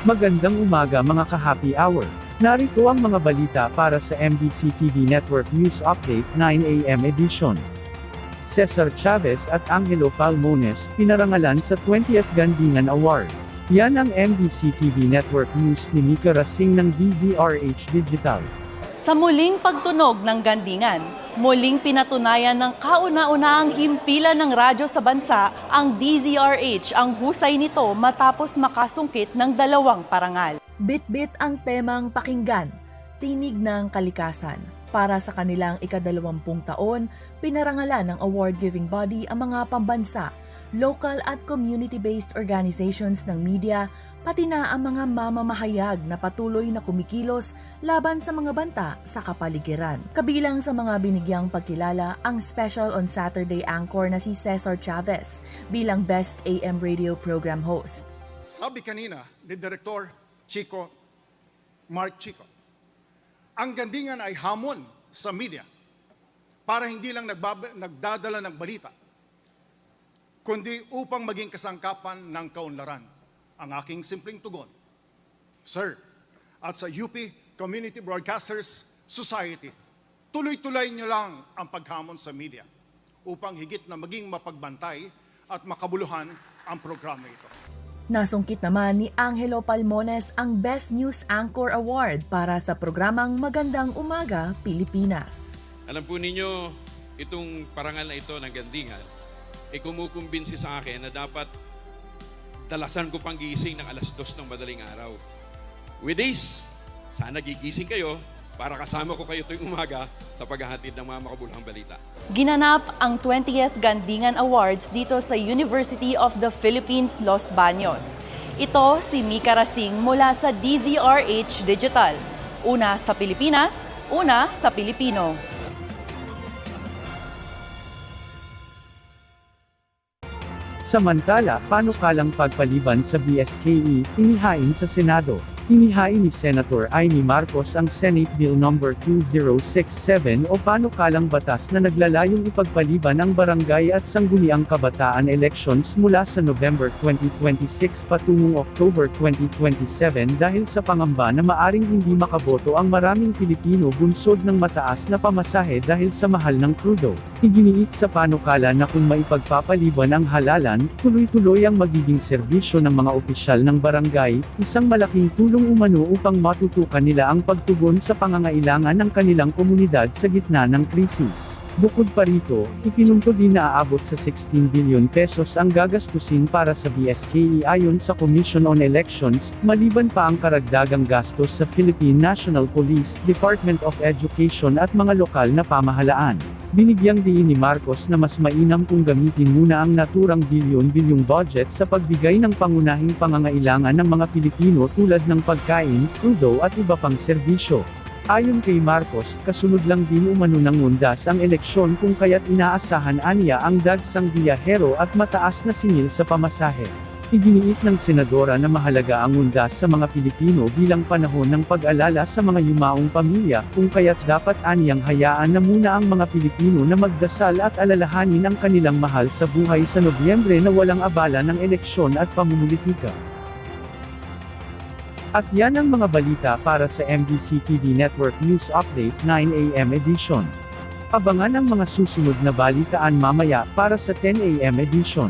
Magandang umaga mga ka-happy hour. Narito ang mga balita para sa MBC TV Network News Update 9 AM edition. Cesar Chavez at Angelo Palmones pinarangalan sa 20th Gandingan Awards. Yan ang MBC TV Network News ni Mika Rasing ng DZRH Digital. Sa muling pagtunog ng Gandingan, muling pinatunayan ng kauna-unahang himpilan ng radyo sa bansa ang DZRH ang husay nito matapos makasungkit ng 2 parangal. Bit-bit ang temang pakinggan, tinig ng kalikasan. Para sa kanilang ika-20 taon, pinarangalan ng award-giving body ang mga pambansa, local at community-based organizations ng media, pati na ang mga mamamahayag na patuloy na kumikilos laban sa mga banta sa kapaligiran. Kabilang sa mga binigyang pagkilala ang special on Saturday anchor na si Cesar Chavez bilang Best AM Radio Program Host. Sabi kanina ni Direktor Mark Chico, ang Gandingan ay hamon sa media para hindi lang nagdadala ng balita, kundi upang maging kasangkapan ng kaunlaran. Ang aking simpleng tugon, Sir, at sa UP Community Broadcasters Society, tuloy-tuloy niyo lang ang paghamon sa media upang higit na maging mapagbantay at makabuluhan ang programa ito. Nasungkit naman ni Angelo Palmones ang Best News Anchor Award para sa programang Magandang Umaga, Pilipinas. Alam po ninyo, itong parangal na ito ng Gandingan, kumukumbinsi sa akin na dapat dalasan ko pang gising ng 2:00 ng madaling araw. With this, sana gigising kayo para kasama ko kayo tuwing umaga sa paghahatid ng mga makabuluhang balita. Ginanap ang 20th Gandingan Awards dito sa University of the Philippines, Los Baños. Ito si Mika Rasing mula sa DZRH Digital. Una sa Pilipinas, una sa Pilipino. Samantala, panukalang pagpaliban sa BSKE, inihain sa Senado. Inihain ni Senator Amy Marcos ang Senate Bill No. 2067 o panukalang batas na naglalayong ipagpaliban ang barangay at sangguniang kabataan elections mula sa November 2026 patungong October 2027 dahil sa pangamba na maaring hindi makaboto ang maraming Pilipino bunsod ng mataas na pamasahe dahil sa mahal ng krudo. Iginiit sa panukala na kung maipagpapaliban ang halalan, tuloy-tuloy ang magiging serbisyo ng mga opisyal ng barangay, isang malaking tulong umano upang matutukan nila ang pagtugon sa pangangailangan ng kanilang komunidad sa gitna ng krisis. Bukod pa rito, ipinuntod din na aabot sa 16 bilyon pesos ang gagastusin para sa BSKE ayon sa Commission on Elections, maliban pa ang karagdagang gastos sa Philippine National Police, Department of Education at mga lokal na pamahalaan. Binigyang diin ni Marcos na mas mainam kung gamitin muna ang naturang bilyon-bilyong budget sa pagbigay ng pangunahing pangangailangan ng mga Pilipino tulad ng pagkain, krudo at iba pang serbisyo. Ayon kay Marcos, kasunod lang din umano ng undas ang eleksyon kung kaya't inaasahan aniya ang dagsang biyahero at mataas na singil sa pamasahe. Iginiit ng senadora na mahalaga ang undas sa mga Pilipino bilang panahon ng pag-alala sa mga yumaong pamilya, kung kaya't dapat aniyang hayaan na muna ang mga Pilipino na magdasal at alalahanin ang kanilang mahal sa buhay sa Nobyembre na walang abala ng eleksyon at pamumulitika. At yan ang mga balita para sa MBC TV Network News Update 9 AM edition. Abangan ang mga susunod na balitaan mamaya para sa 10 AM edition.